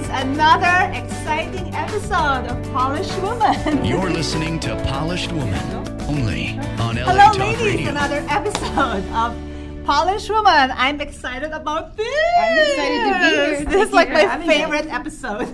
another exciting episode of Polished Woman. You're listening to Polished Woman, only on LA Hello, Talk ladies. Radio. Another episode of Polished Woman. I'm excited about this. I'm excited to be here. This is like my favorite episode.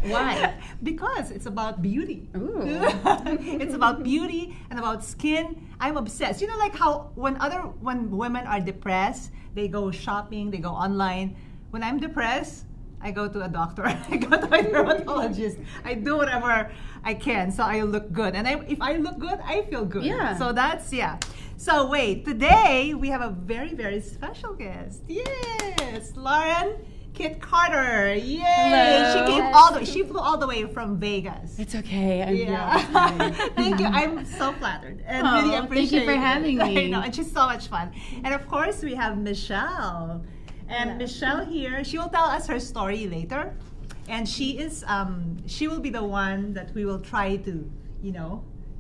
Why? Because it's about beauty. Ooh. It's about beauty and about skin. I'm obsessed. You know, like how when women are depressed, they go shopping, they go online. When I'm depressed, I go to a doctor. I go to a dermatologist. I do whatever I can so I look good. And if I look good, I feel good. Yeah. So that's, yeah. So wait, today we have a very, very special guest. Yes, Lauren Kit Carter. Yay! Hello. She flew all the way from Vegas. It's okay. I'm Yeah. Thank you. I'm so flattered and really appreciate thank you for having it. me. I know, and she's so much fun. And of course, we have Michelle. And Michelle here, she will tell us her story later. And she will be the one that we will try to,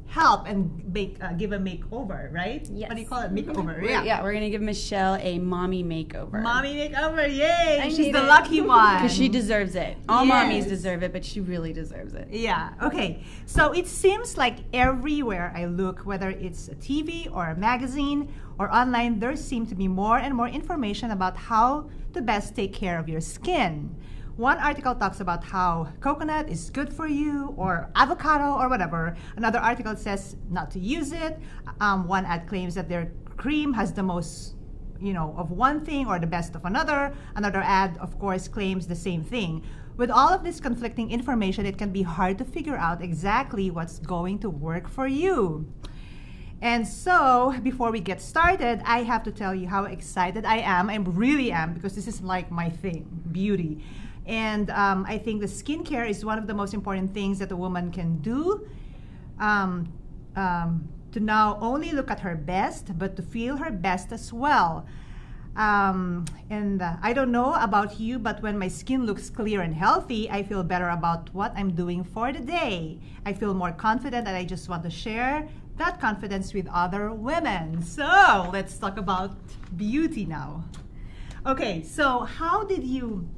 help and give a makeover, right? Yes. What do you call it? Makeover. We're going to give Michelle a mommy makeover. Mommy makeover, yay! I She's need the it. lucky one. Because she deserves it. All Yes. mommies deserve it, but she really deserves it. Yeah, okay. So it seems like everywhere I look, whether it's a TV or a magazine or online, there seems to be more and more information about how to best take care of your skin. One article talks about how coconut is good for you, or avocado, or whatever. Another article says not to use it. One ad claims that their cream has the most, of one thing or the best of another. Another ad, of course, claims the same thing. With all of this conflicting information, it can be hard to figure out exactly what's going to work for you. And so, before we get started, I have to tell you how excited I am. I really am, because this is like my thing, beauty. And I think the skincare is one of the most important things that a woman can do to not only look at her best, but to feel her best as well. I don't know about you, but when my skin looks clear and healthy, I feel better about what I'm doing for the day. I feel more confident, and I just want to share that confidence with other women. So let's talk about beauty now. Okay, so how did you...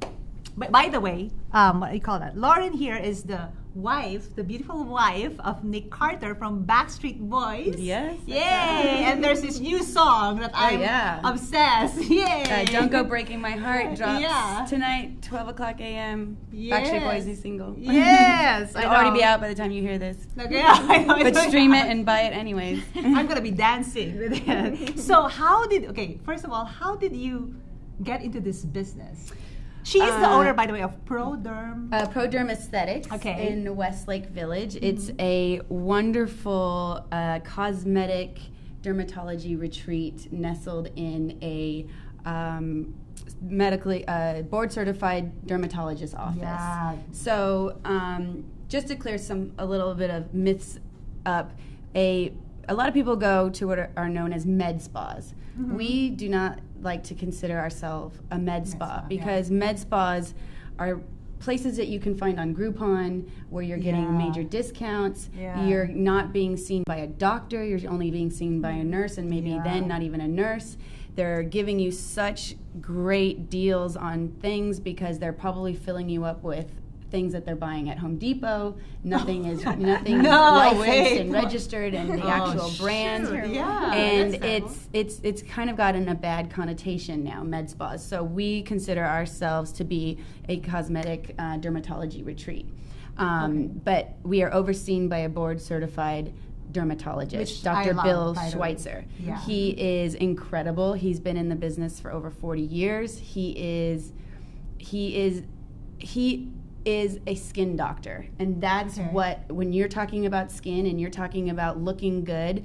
By the way, what do you call that? Lauren here is the wife, the beautiful wife of Nick Carter from Backstreet Boys. Yes. Yay! And there's this new song that I'm obsessed. Yay! Don't Go Breaking My Heart drops tonight, 12 o'clock a.m. Yes. Backstreet Boys new single. Yes! It'll already be out by the time you hear this. Okay, I know. But stream it and buy it anyways. I'm going to be dancing with it. So first of all, how did you get into this business? She is the owner, by the way, of ProDerm. ProDerm Aesthetics in Westlake Village. Mm-hmm. It's a wonderful cosmetic dermatology retreat nestled in a medically board-certified dermatologist office. Yeah. So just to clear a little bit of myths up, a lot of people go to what are known as med spas. Mm-hmm. We do not like to consider ourselves a med spa because med spas are places that you can find on Groupon where you're getting major discounts. Yeah. You're not being seen by a doctor. You're only being seen by a nurse, and maybe then not even a nurse. They're giving you such great deals on things because they're probably filling you up with things that they're buying at Home Depot. Nothing is licensed and registered and the actual brand. Sure. Yeah, and it's kind of gotten a bad connotation now, med spas. So we consider ourselves to be a cosmetic dermatology retreat. But we are overseen by a board certified dermatologist, Dr. Bill Schweitzer. Yeah. He is incredible. He's been in the business for over 40 years. He is a skin doctor, and that's what, when you're talking about skin and you're talking about looking good,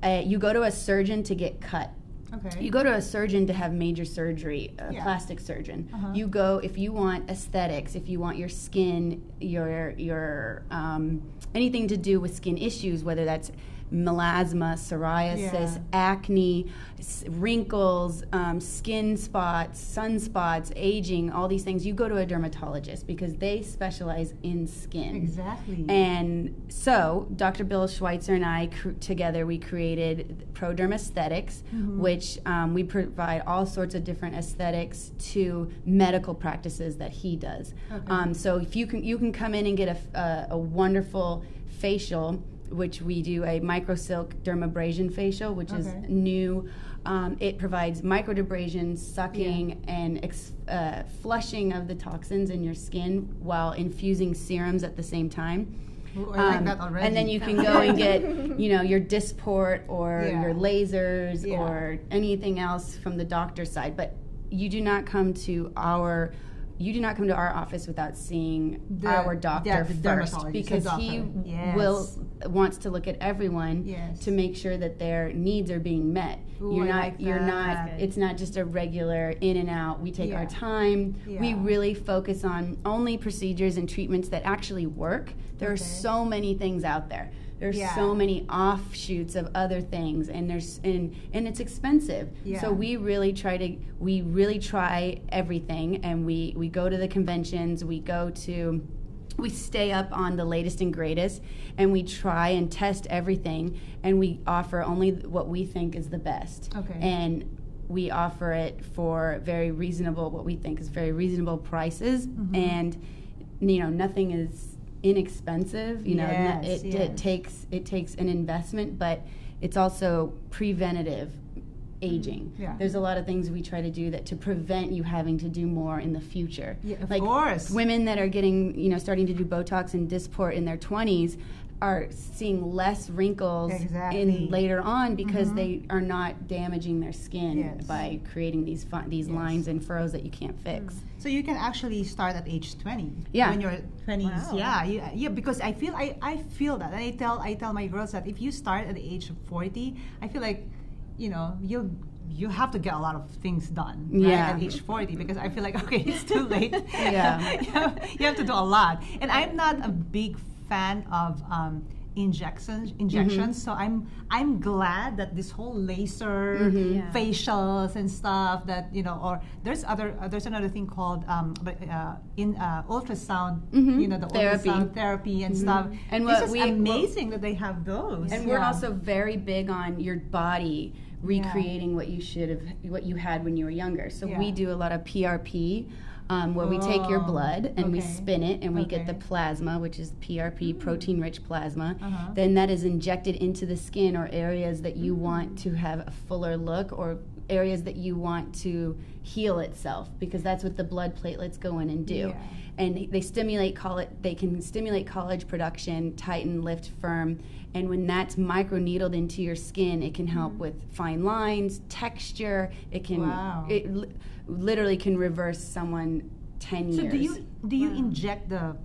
you go to a surgeon to get cut. Okay. You go to a surgeon to have major surgery, a plastic surgeon. Uh-huh. You go if you want aesthetics, if you want your skin, your anything to do with skin issues, whether that's melasma, psoriasis, acne, wrinkles, skin spots, sunspots, aging, all these things, you go to a dermatologist because they specialize in skin. Exactly. And so Dr. Bill Schweitzer and I together, we created ProDerm Aesthetics, which we provide all sorts of different aesthetics to medical practices that he does. So if you can come in and get a wonderful facial, which we do a microsilk dermabrasion facial, which is new. It provides microdermabrasion, sucking, and flushing of the toxins in your skin while infusing serums at the same time. Ooh, I like that already. And then you can go and get, your Dysport or your lasers or anything else from the doctor's side. But you do not come to our office without seeing our doctor first, because he wants to look at everyone to make sure that their needs are being met. Ooh, It's not just a regular in and out. We take our time. We really focus on only procedures and treatments that actually work. There are so many things out there. There's so many offshoots of other things, and it's expensive. So we really try everything, and we go to the conventions, we stay up on the latest and greatest, and we try and test everything, and we offer only what we think is the best. And we offer it for what we think is very reasonable prices, and nothing is inexpensive. It takes an investment, but it's also preventative aging. There's a lot of things we try to do to prevent you having to do more in the future. Of course. Women that are getting, starting to do Botox and Dysport in their 20s are seeing less wrinkles later on because they are not damaging their skin by creating these lines and furrows that you can't fix. So you can actually start at age 20. Yeah. When you're 20s. Wow. Yeah. Because I feel that, and I tell my girls that if you start at the age of 40, I feel like you have to get a lot of things done at age 40, because I feel like, okay, it's too late. You have to do a lot. And I'm not a big fan of injections. So I'm glad that this whole laser facials and stuff that or there's another thing called ultrasound, the ultrasound therapy and stuff. And this is amazing that they have those. And we're also very big on your body recreating what you had when you were younger. So we do a lot of PRP. Where we take your blood and we spin it, and we get the plasma, which is PRP, protein-rich plasma. Then that is injected into the skin or areas that you want to have a fuller look, or areas that you want to heal itself, because that's what the blood platelets go in and do. And they can stimulate collagen production, tighten, lift, firm. And when that's microneedled into your skin, it can help with fine lines, texture. It can literally can reverse someone 10 years. So do you inject the?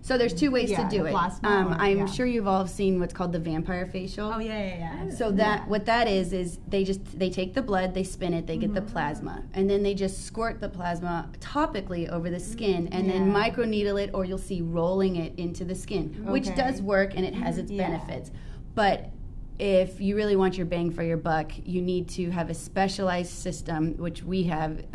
So there's two ways to do it. Plasma, I'm sure you've all seen what's called the vampire facial. Oh yeah. So what that is they take the blood, they spin it, they get the plasma, and then they just squirt the plasma topically over the skin, and then microneedle it, or you'll see rolling it into the skin, which does work and it has its benefits. But if you really want your bang for your buck, you need to have a specialized system, which we have,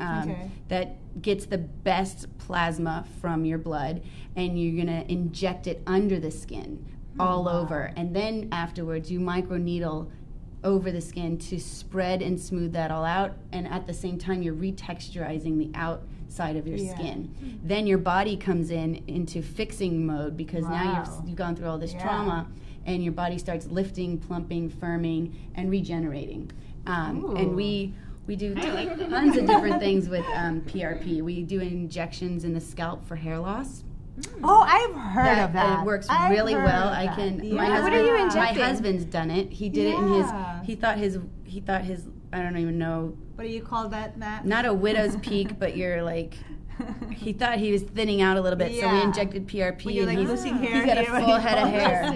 that gets the best plasma from your blood, and you're going to inject it under the skin all over. And then afterwards, you microneedle over the skin to spread and smooth that all out. And at the same time, you're retexturizing the outside of your skin. Then your body comes into fixing mode, because now you've gone through all this trauma. And your body starts lifting, plumping, firming, and regenerating. And we do tons of different things with PRP. We do injections in the scalp for hair loss. Oh, I've heard of that. It works really well. What are you injecting? My husband's done it. He did it in his. He thought his. I don't even know. What do you call that, Matt? Not a widow's peak, but you're like. He thought he was thinning out a little bit, so we injected PRP. When you're like losing hair, he's got a full head of hair.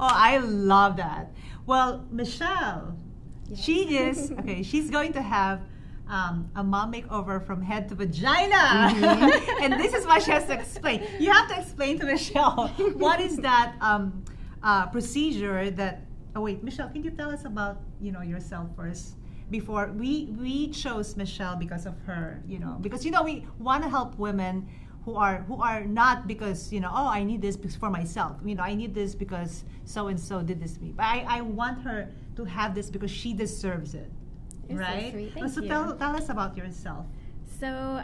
Oh, I love that. Well, Michelle, she is she's going to have a mom makeover from head to vagina, and this is what she has to explain. You have to explain to Michelle what is that procedure that. Oh wait, Michelle, can you tell us about yourself first? Before we chose Michelle because of her, because we want to help women who are not because oh, I need this for myself. I need this because so and so did this to me. But I want her to have this because she deserves it. You're right? So sweet. Thank you. Tell us about yourself. So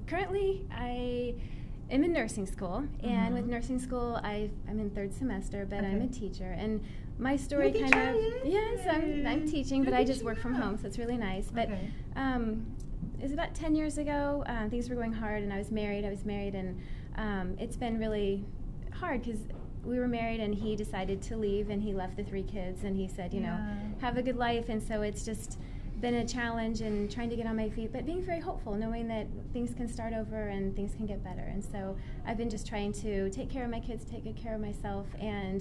currently I am in nursing school, and with nursing school I'm in third semester, but I'm a teacher, and my story You're a kind of teacher? yes, I'm teaching, but I just work from home, so it's really nice. But it was about 10 years ago. Things were going hard, and I was married, and it's been really hard because we were married, and he decided to leave, and he left the 3 kids, and he said, have a good life, and so it's just been a challenge and trying to get on my feet, but being very hopeful, knowing that things can start over and things can get better. And so I've been just trying to take care of my kids, take good care of myself, and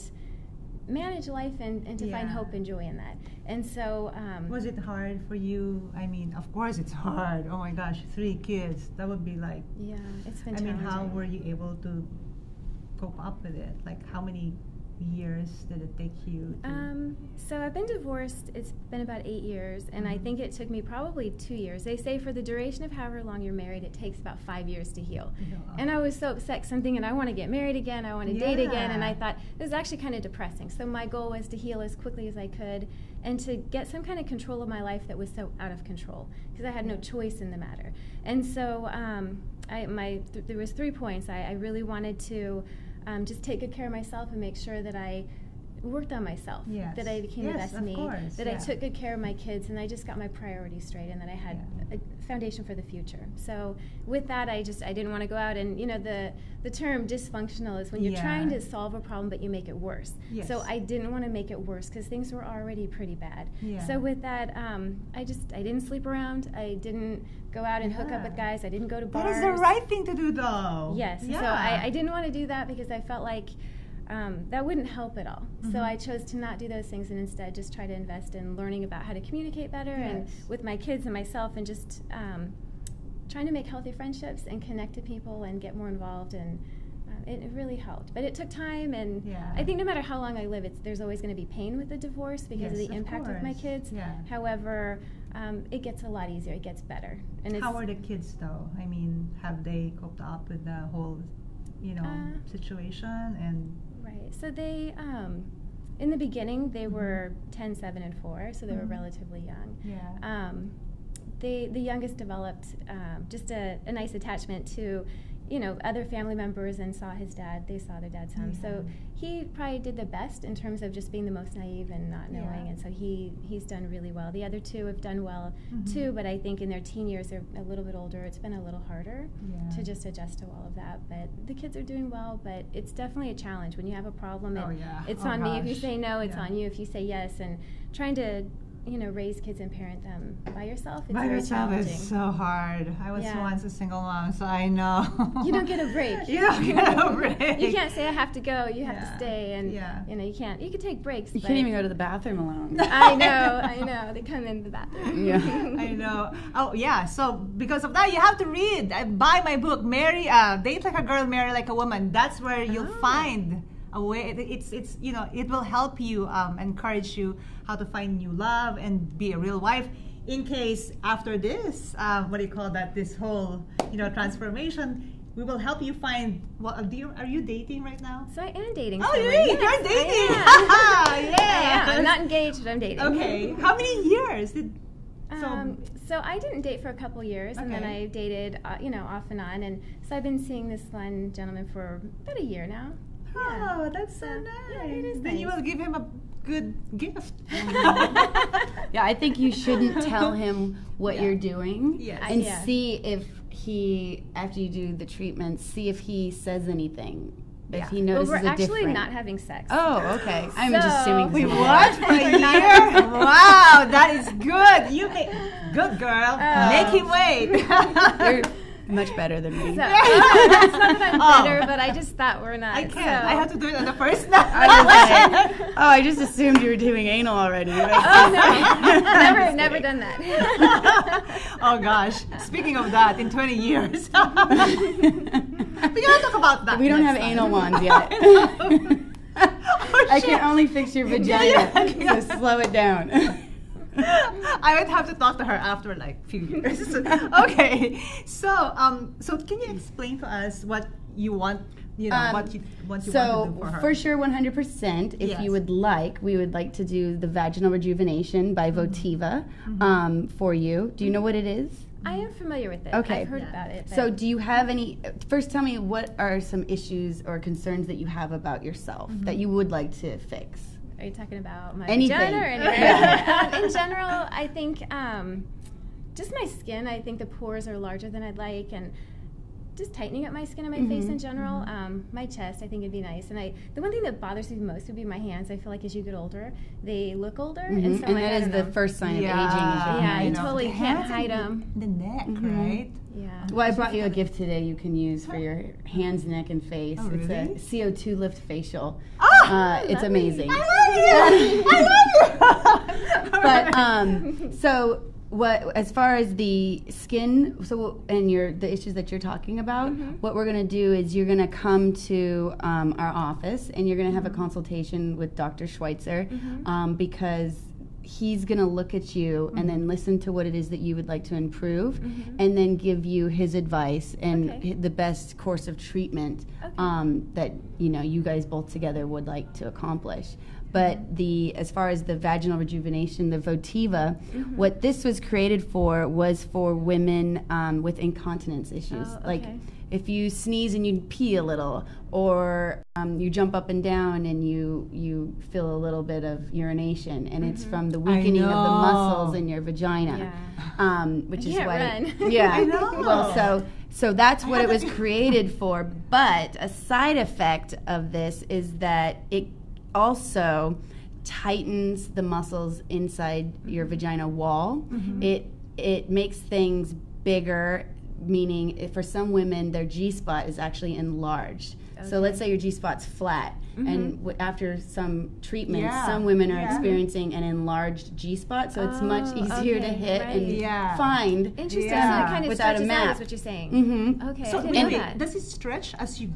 manage life and to find hope and joy in that. And so was it hard for you? I mean, of course it's hard. Oh my gosh, 3 kids. That would be like, it's been challenging. challenging. How were you able to cope up with it? Like, how many years did it take you to so I've been divorced. It's been about 8 years, and I think it took me probably 2 years. They say for the duration of however long you're married, it takes about 5 years to heal. And I was so upset, 'cause I'm thinking, I want to get married again, I want to date again, and I thought this is actually kind of depressing. So my goal was to heal as quickly as I could and to get some kind of control of my life that was so out of control, because I had no choice in the matter. And so there was 3 points. I really wanted to just take good care of myself and make sure that I worked on myself, that I became the best me, that I took good care of my kids, and I just got my priorities straight, and that I had a foundation for the future. So with that, I didn't want to go out and, the term dysfunctional is when you're trying to solve a problem but you make it worse. So I didn't want to make it worse because things were already pretty bad. So with that, I didn't sleep around. I didn't go out and hook up with guys. I didn't go to bars. That is the right thing to do, though. Yes. So I didn't want to do that because I felt like that wouldn't help at all. So I chose to not do those things and instead just try to invest in learning about how to communicate better and with my kids and myself, and just trying to make healthy friendships and connect to people and get more involved, and it really helped. But it took time, and I think no matter how long I live, there's always going to be pain with the divorce because of the impact of my kids. However, it gets a lot easier. It gets better. And how are the kids, though? I mean, have they coped up with the whole situation? And right. So they, in the beginning, they were 10, 7, and 4, so they were relatively young. The youngest developed just a nice attachment to, other family members, and saw his dad. They saw their dad's home. So he probably did the best in terms of just being the most naive and not knowing, and so he's done really well. The other 2 have done well too, but I think in their teen years, they're a little bit older. It's been a little harder to just adjust to all of that. But the kids are doing well, but it's definitely a challenge when you have a problem. It's on me if you say no. It's on you if you say yes. And trying to raise kids and parent them by yourself. It's very challenging. Is so hard. I was once a single mom, so I know. You don't get a break. You don't get a break. You can't say I have to go. You have to stay, and you can't. You can take breaks. You can't even go to the bathroom alone. I know. They come in the bathroom. I know. Oh yeah. So because of that, you have to read. Buy my book, Date Like a Girl, Marry Like a Woman. That's where you'll find a way. It's it will help you, encourage you how to find new love and be a real wife. In case after this, this whole transformation, we will help you find. Are you dating right now? So I am dating. Oh, you're dating. I'm not engaged, but I'm dating. Okay. How many years did? So I didn't date for a couple years, and then I dated, off and on, and so I've been seeing this one gentleman for about a year now. Oh, that's so nice. Yeah, it is then nice. You will give him a good gift. I think you shouldn't tell him what you're doing, and see if he, after you do the treatment, see if he says anything. If he notices we're a actually different. not having sex. Oh, okay. I'm just assuming. Wait, what? For a year? Wow, that is good. Good girl. Make him wait. You're much better than me. So, that's not that I'm better, but I just thought we're not. I can't. So. I have to do it on the first night. I just assumed you were doing anal already. Oh no, never done that. Oh gosh. Speaking of that, in 20 years, we're gonna talk about that. We don't have anal wands yet. I can only fix your vagina, so slow it down. I would have to talk to her after like a few years. Okay, so can you explain to us what you want? You know, what you want to do for her. For sure, 100%. If you would like, we would like to do the vaginal rejuvenation by Votiva for you. Do you know what it is? I am familiar with it. Okay. I've heard about it. So do you have any, first tell me what are some issues or concerns that you have about yourself that you would like to fix? Are you talking about my Anything. vagina or anything? In general, I think just my skin, I think the pores are larger than I'd like, and just tightening up my skin and my face in general. My chest, I think it'd be nice. And the one thing that bothers me most would be my hands. I feel like as you get older, they look older. And, so and that is the first sign of aging. Yeah, you totally can't hide them. The neck, right? Yeah. Well, I brought you a gift today you can use for your hands, neck, and face. Oh, really? It's a CO2 lift facial. lovely. It's amazing. I love you! So what, as far as the skin, and the issues that you're talking about, what we're going to do is you're going to come to our office and you're going to have a consultation with Dr. Schweitzer because he's going to look at you and then listen to what it is that you would like to improve and then give you his advice and the best course of treatment that you guys both together would like to accomplish. But as far as the vaginal rejuvenation, the Votiva, what this was created for was for women with incontinence issues. Like if you sneeze and you pee a little, or you jump up and down and you feel a little bit of urination, and it's from the weakening of the muscles in your vagina, which is why. Yeah, I know. Well, so that's what it was created for. But a side effect of this is that it also tightens the muscles inside your vagina wall. It makes things bigger, meaning for some women their G-spot is actually enlarged. So let's say your G-spot's flat, and after some treatments, some women are experiencing an enlarged G-spot, so it's much easier to hit and find. Interesting. So it kind of without a stretches map. out is what you're saying. Okay, So I didn't know that. does it stretch as you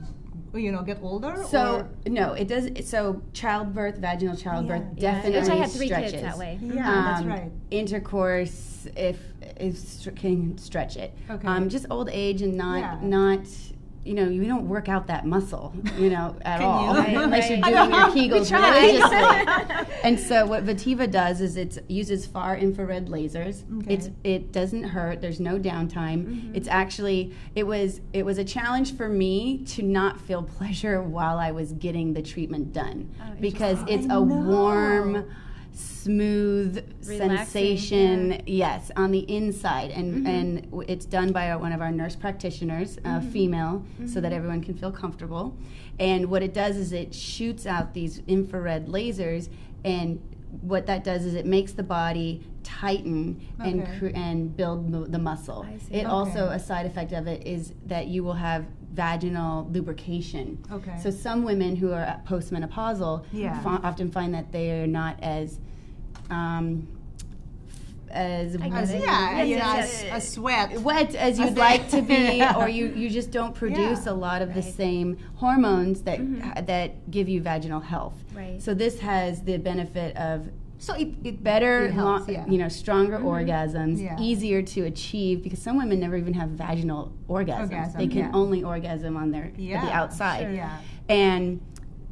get older? So no, it does. So childbirth, vaginal childbirth, definitely Which I had 3 stretches. kids that way. Yeah, that's right. Intercourse, can stretch it. Okay. Just old age and not. You don't work out that muscle, at all, unless you're doing your Kegels religiously. And so what Votiva does is it uses far infrared lasers. It doesn't hurt. There's no downtime. It's actually it was a challenge for me to not feel pleasure while I was getting the treatment done because it's a warm, smooth sensation, on the inside, and it's done by one of our nurse practitioners, female, so that everyone can feel comfortable. And what it does is it shoots out these infrared lasers, and what that does is it makes the body tighten and build the muscle. It also, a side effect of it is that you will have vaginal lubrication. So some women who are postmenopausal often find that they are not as wet as you'd like to be, or you just don't produce a lot of the same hormones that give you vaginal health. So this has the benefit of it better, helps, stronger orgasms, easier to achieve, because some women never even have vaginal orgasms. They can only orgasm on the outside. And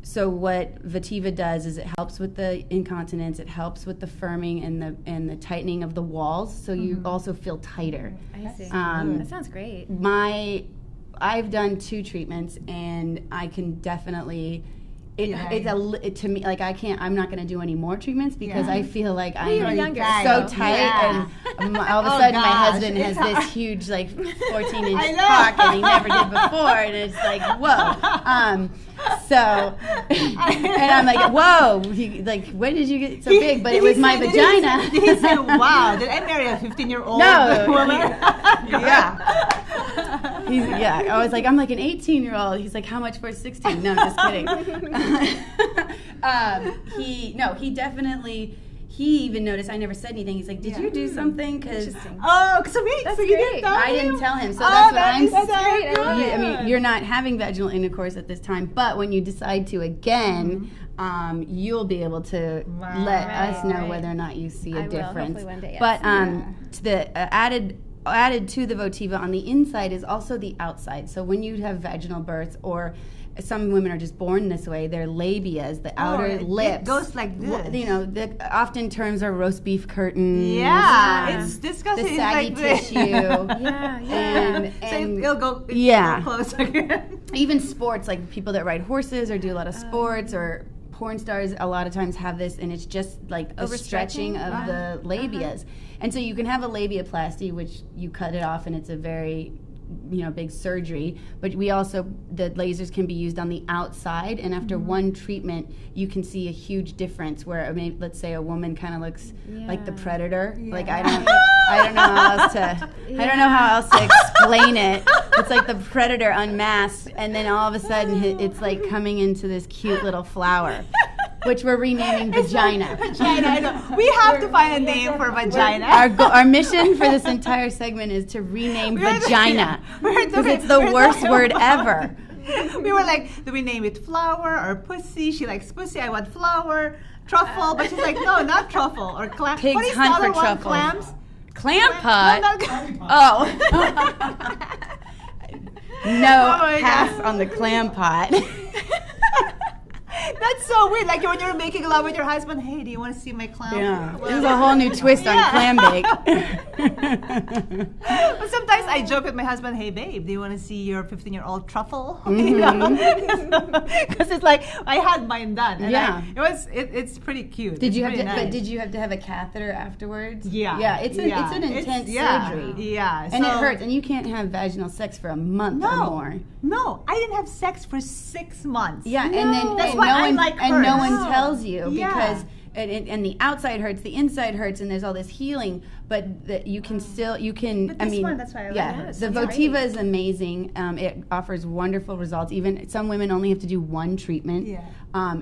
so what Votiva does is it helps with the incontinence, it helps with the firming and the tightening of the walls, so you also feel tighter. I see. That sounds great. I've done 2 treatments, and I can definitely. To me, like I'm not going to do any more treatments because I feel like I'm so tight, and all of a sudden my husband has this huge 14-inch cock, and he never did before, and it's like whoa. And I'm like, whoa, when did you get so big? But it was my vagina. Did he say, wow, did I marry a 15-year-old woman? I was like, I'm like an 18-year-old. He's like, how much for a 16? No, I'm just kidding. He even noticed I never said anything. He's like, did you do something? So you didn't tell him? I didn't tell him. So that's what I'm saying. I mean, you're not having vaginal intercourse at this time, but when you decide to again, you'll be able to let us know whether or not you see a difference. Hopefully one day, yes. But to the added to the Votiva on the inside is also the outside. So when you have vaginal birth, or some women are just born this way, their labias, the outer lips, it goes like this. You know, often terms are roast beef curtains. Yeah, it's disgusting. The saggy tissue. Yeah. And it'll go close again. Even sports, like people that ride horses or do a lot of sports, or porn stars a lot of times have this, and it's just like the stretching of the labias. And so you can have a labiaplasty, which you cut it off, and it's a very big surgery, but the lasers can be used on the outside, and after one treatment you can see a huge difference where let's say a woman kind of looks like the Predator. Like I don't know how else to explain it. It's like the Predator unmasked, and then all of a sudden it's like coming into this cute little flower, which we're renaming Vagina. I know. We have to find a name for Vagina. Our mission for this entire segment is to rename Vagina, because it's the worst word ever. We were like, do we name it Flower or Pussy? She likes Pussy. I want Flower. Truffle. But she's like, no, not Truffle. Or Clam. Pigs what is hunt the other for one? truffles. Clams? Clam pot? Oh. No, pass on the clam pot. That's so weird. Like when you're making love with your husband, hey, do you want to see my clam? Yeah, this is a whole new twist on clam bake. But sometimes I joke with my husband, hey, babe, do you want to see your 15-year-old truffle? Because it's like I had mine done. And it's pretty cute. Did you have to? Nice. But did you have to have a catheter afterwards? Yeah. Yeah, it's an intense surgery. Yeah, and it hurts, and you can't have vaginal sex for a month or more. No, I didn't have sex for 6 months. Yeah, and then that's why I like hers. And no one tells you because and the outside hurts, the inside hurts, and there's all this healing, but that you can still But this one, that's why I like it. The Votiva is amazing. It offers wonderful results. Even some women only have to do one treatment. Yeah.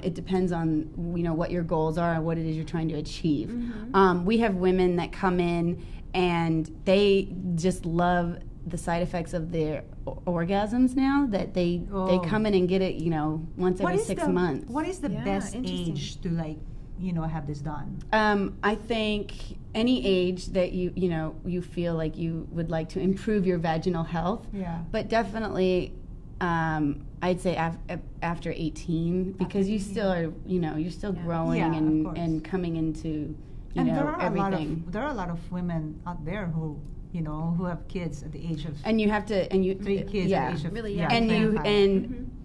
It depends on what your goals are and what it is you're trying to achieve. Mm-hmm. We have women that come in and they just love the side effects of their orgasms now, that they come in and get it once every 6 months. What is the best age to have this done? I think any age that you feel like you would like to improve your vaginal health. Yeah. But definitely I'd say after 18, because you still are you're still growing and coming into everything. There are a lot of women out there who have kids at the age of, and you have to, and you 3 kids at the age of really young,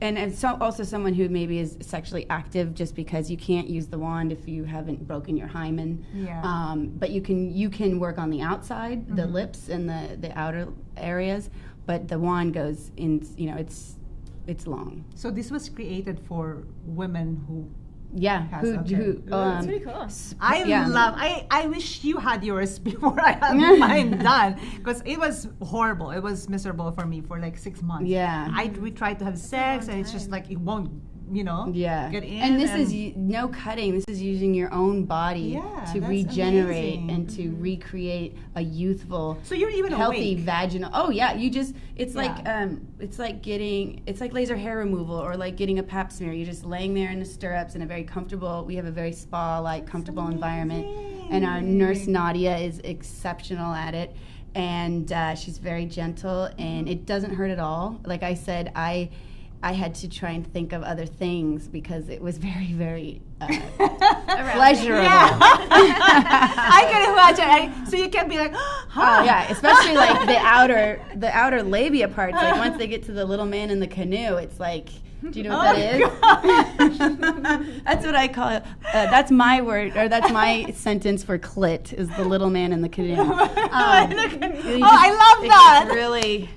and also someone who maybe is sexually active, just because you can't use the wand if you haven't broken your hymen. Yeah. But you can work on the outside, the lips and the outer areas, but the wand goes in. It's long. So this was created for women who. Yeah, that's pretty cool. I wish you had yours before I had mine done, because it was horrible. It was miserable for me for like 6 months. Yeah, we tried to have sex, and it's just like it won't get in. And this is no cutting. This is using your own body to regenerate and to recreate a youthful, so you're even healthy awake. Vaginal. Oh yeah, it's like laser hair removal, or like getting a pap smear. You're just laying there in the stirrups in a very comfortable. We have a very spa-like comfortable environment, and our nurse Nadia is exceptional at it. And she's very gentle, and it doesn't hurt at all. Like I said, I had to try and think of other things because it was very, very pleasurable. Yeah. I can imagine. So you can be like, oh yeah, especially like the outer labia parts. Like once they get to the little man in the canoe, it's like, do you know what that is? That's what I call it. That's my word, or that's my sentence for clit, is the little man in the canoe. I love that. It's really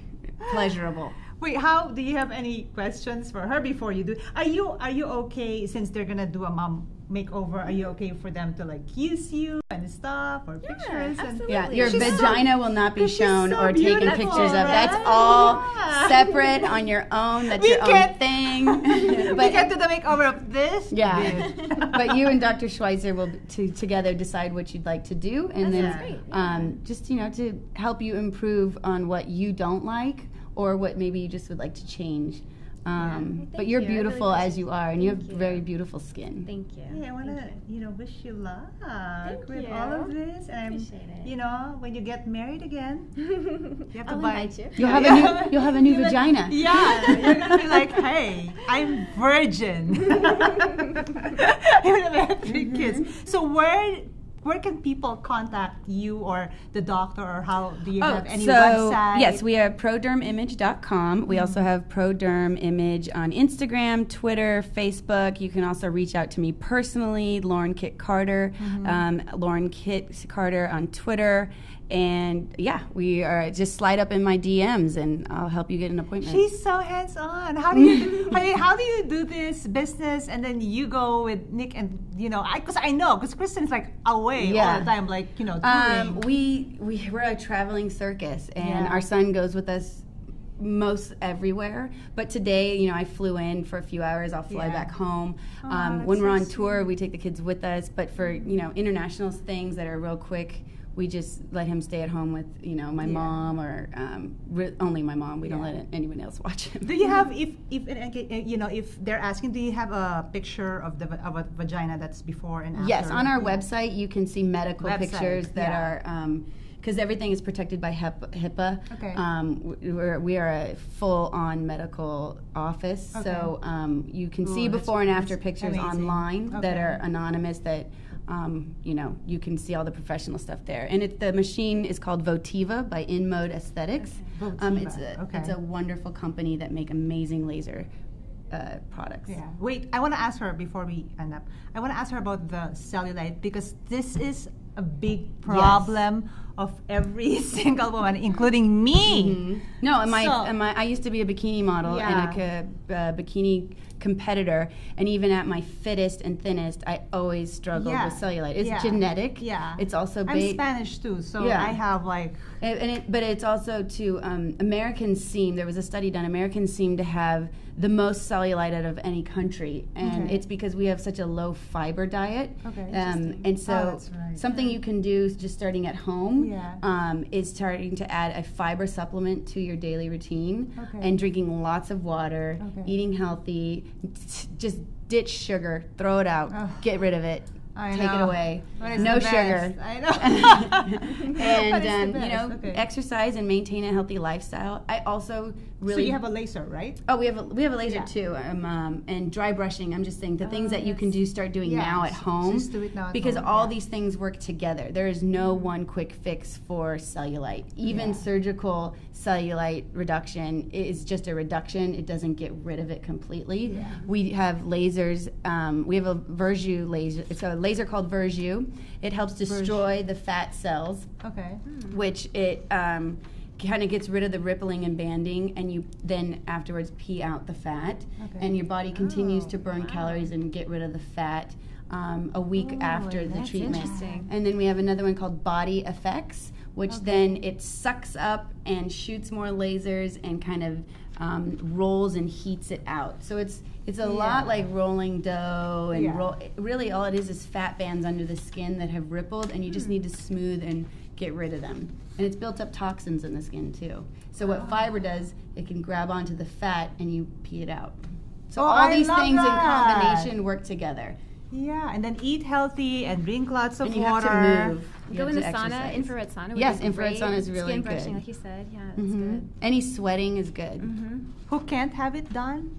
pleasurable. Wait, do you have any questions for her before you do? Are you okay, since they're gonna do a mom makeover? Are you okay for them to like kiss you and stuff, or pictures? Absolutely. Your vagina will not be shown or taken pictures of. That's all separate on your own. That's your own thing. We can do the makeover of this. Yeah. But you and Dr. Schweitzer will together decide what you'd like to do, and then just to help you improve on what you don't like, or what maybe you just would like to change. But you're you. I really beautiful as appreciate you it. are, and you have Thank you. very beautiful skin. Thank you. Yeah, I want to, Thank wish you luck with you. all of this. And Appreciate it. when you get married again, you. you have to I'll buy. invite you. You'll have a new vagina. Yeah, you're gonna be like, hey, I'm virgin. Even if I have 3 kids. So where can people contact you or the doctor, or how do you have any website? Yes, we have prodermimage.com. We also have Proderm Image on Instagram, Twitter, Facebook. You can also reach out to me personally, Lauren Kit Carter, Lauren Kit Carter on Twitter. And yeah, we are just slide up in my DMs and I'll help you get an appointment. She's so hands-on. How do you how do you do this business and then you go with Nick and because Kristen's like away all the time, like touring. We're a traveling circus, and our son goes with us most everywhere. But today, I flew in for a few hours. I'll fly back home. When we're on tour, we take the kids with us. But for international things that are real quick, we just let him stay at home with my mom or only my mom. We don't let anyone else watch him. Do you have if they're asking, do you have a picture of a vagina that's before and after? Yes, on our website you can see medical pictures that are because everything is protected by HIPAA. Okay. We are a full-on medical office, so you can see before and after pictures online that are anonymous. That you can see all the professional stuff there. And the machine is called Votiva by InMode Aesthetics. It's a wonderful company that make amazing laser products. Yeah. Wait, I want to ask her before we end up. I want to ask her about the cellulite, because this is a big problem of every single woman, including me. Mm-hmm. No, I used to be a bikini model and a bikini competitor, and even at my fittest and thinnest, I always struggled with cellulite. It's genetic. Yeah. It's also I'm Spanish too, so I have but it's also too. Americans seem, there was a study done. Americans seem to have the most cellulite out of any country, and it's because we have such a low fiber diet. Okay. And so something you can do just starting at home is starting to add a fiber supplement to your daily routine and drinking lots of water, eating healthy. Just ditch sugar, throw it out, get rid of it. Take it away. No sugar. I know. And exercise and maintain a healthy lifestyle. I also really. So you have a laser, right? Oh, we have a laser too. And dry brushing. I'm just saying the things that you can start doing now at home. Just do it now at home. All these things work together. There is no one quick fix for cellulite. Even surgical cellulite reduction is just a reduction. It doesn't get rid of it completely. Yeah. We have lasers. We have a Verju laser. It's a laser called Verju. It helps destroy the fat cells, which it kind of gets rid of the rippling and banding, and you then afterwards pee out the fat, and your body continues to burn calories and get rid of the fat a week after the treatment. Interesting. And then we have another one called Body Effects, which then it sucks up and shoots more lasers and kind of rolls and heats it out. So it's a lot like rolling dough, and really all it is fat bands under the skin that have rippled, and you just need to smooth and get rid of them. And it's built up toxins in the skin too. So what fiber does, it can grab onto the fat and you pee it out. So all these things in combination work together. Yeah, and then eat healthy and drink lots of and you water. Have to move. Go in the sauna, infrared sauna. Yes, infrared sauna is really Skin good. brushing, like you said, that's good. Any sweating is good. Who can't have it done?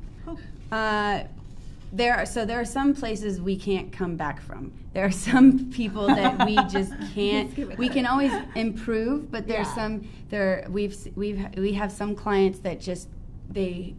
There are some places we can't come back from. There are some people that we just can't. We can always improve, but there's some. We have some clients that just my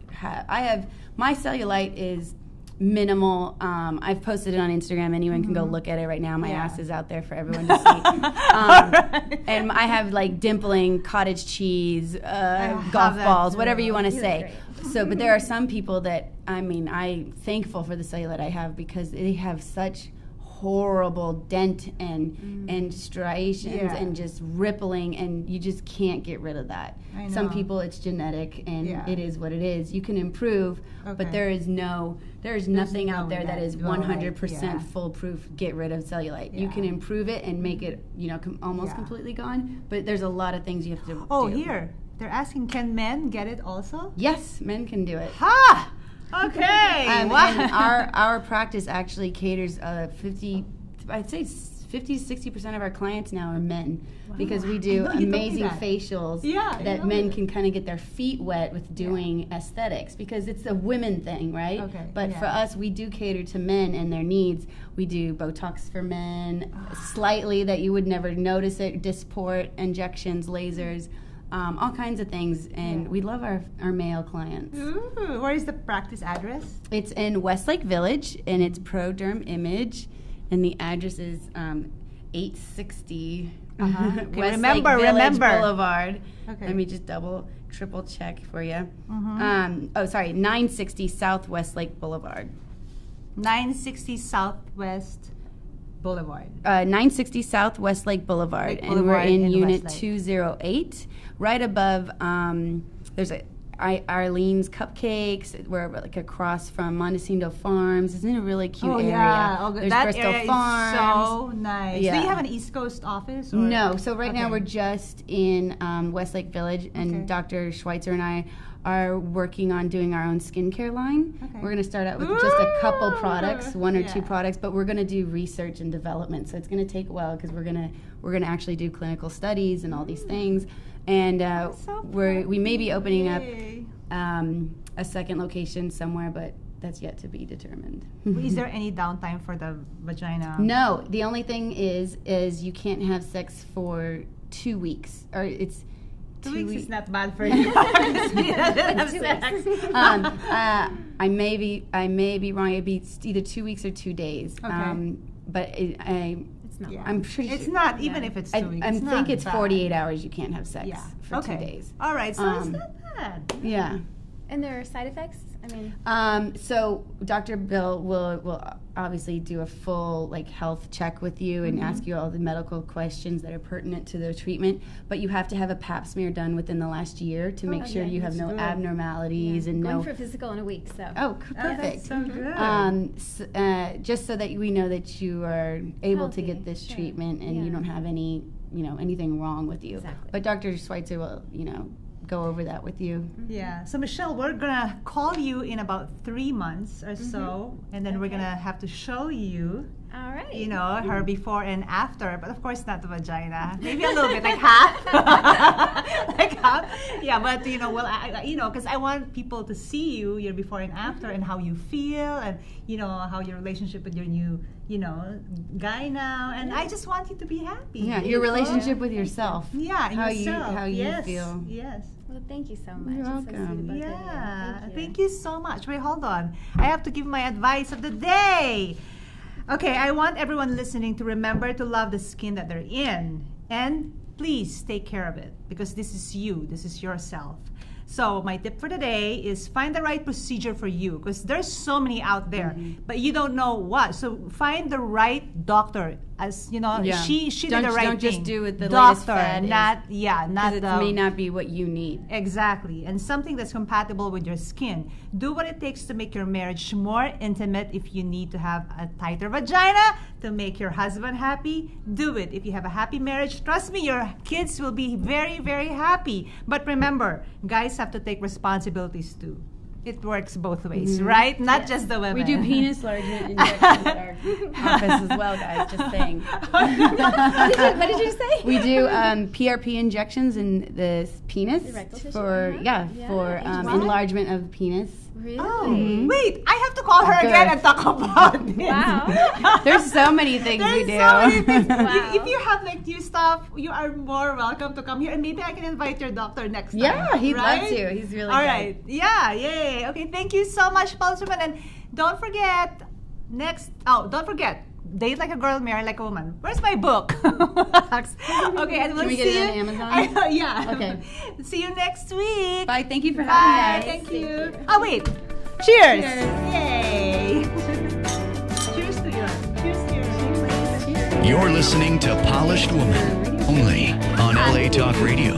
cellulite is minimal. I've posted it on Instagram. Anyone can go look at it right now. My ass is out there for everyone to see. And I have like dimpling, cottage cheese, golf balls, whatever you want to say. So, but there are some people that, I'm thankful for the cellulite I have, because they have such horrible dent and striations and just rippling, and you just can't get rid of that. Some people it's genetic, and it is what it is. You can improve, but there's nothing out there that is 100% foolproof. Get rid of cellulite. You can improve it and make it almost completely gone, but there's a lot of things you have to do. Here they're asking, can men get it also? Yes, men can do it. Ha! Okay. And Wow. our practice actually caters 50-60% of our clients now are men, because we do amazing facials that men can kind of get their feet wet with doing aesthetics, because it's a women thing, right? Okay. But for us, we do cater to men and their needs. We do Botox for men, slightly that you would never notice it, Dysport, injections, lasers, all kinds of things, and we love our male clients. Ooh, where is the practice address? It's in Westlake Village, and it's Pro Derm Image, and the address is 860 Okay, Westlake Village remember. Boulevard. Okay. Let me just triple check for you. 960 South Westlake Boulevard. 960 Southwest Boulevard. 960 South Westlake Boulevard, and we're in Unit 208, right above. There's Arlene's Cupcakes. We're like across from Montecito Farms. It's in a really cute area. Yeah. There's That Bristol area Farms. is so nice. Yeah. Do you have an East Coast office? Or? No. So right now we're just in Westlake Village, and Dr. Schweitzer and I are working on doing our own skincare line. Okay. We're going to start out with just a couple products, one or two products, but we're going to do research and development. So it's going to take a while, because we're going to actually do clinical studies and all these things. And we may be opening up a second location somewhere, but that's yet to be determined. Is there any downtime for the vagina? No. The only thing is you can't have sex for 2 weeks, or it's 2 weeks is not bad for you. Have sex. I may be wrong. It'd be either 2 weeks or 2 days. Okay. But It's not. I'm pretty It's sure. not, even if it's 2 weeks. I it's think not it's bad. 48 hours you can't have sex for 2 days. All right, so it's not bad. Yeah. And there are side effects? I mean, So Dr. Bill will obviously do a full health check with you and ask you all the medical questions that are pertinent to the treatment. But you have to have a Pap smear done within the last year to make sure you have no abnormalities and going no. for physical in a week, so. Oh, perfect. So good. Just so that we know that you are able to Healthy, get this sure. treatment and you don't have any, anything wrong with you. Exactly. But Dr. Schweitzer will, go over that with you. Yeah. So Michelle, we're gonna call you in about 3 months or so, and then we're gonna have to show you, All right. her before and after. But of course, not the vagina. Maybe a little bit, like half, like half. Yeah. But because I want people to see you, your before and after, and how you feel, and how your relationship with your new, guy now. And I just want you to be happy. Yeah, your relationship with yourself. Yeah, how yourself. how you feel. Yes. Well, thank you so much. You're It's so welcome. sweet about Yeah, that. thank you so much. Wait, hold on. I have to give my advice of the day. Okay, I want everyone listening to remember to love the skin that they're in. And please take care of it, because this is you, this is yourself. So my tip for today is find the right procedure for you, because there's so many out there, but you don't know what. So find the right doctor. As she did the right don't thing. just do what the doctor, latest fad is. not It the may not be what you need. Exactly, and something that's compatible with your skin. Do what it takes to make your marriage more intimate. If you need to have a tighter vagina to make your husband happy, do it. If you have a happy marriage, trust me, your kids will be very, very happy. But remember, guys have to take responsibilities too. It works both ways, right? Not just the women. We do penis enlargement injections at our office as well, guys. Just saying. What did you say? We do PRP injections in the penis The rectal tissue? for enlargement of the penis. Really? Oh, wait, I have to call her again and talk about this. Wow. There's so many things we do. So many things. Wow. If you have new stuff, you are more welcome to come here, and maybe I can invite your doctor next time. Yeah, he'd right? love to. He's really All good. right. Yeah, yay. Okay, thank you so much, Paulswoman. And don't forget, Date Like a Girl, Marry Like a Woman. Where's my book? Okay, and we'll Can we see get it you. on Amazon? Yeah. Okay. See you next week. Bye. Thank you for Bye. having us. Thank you. Oh, wait. Cheers. Cheers. Yay. Cheers to you. Cheers to you. You're listening to Polished Woman, only on LA Talk Radio.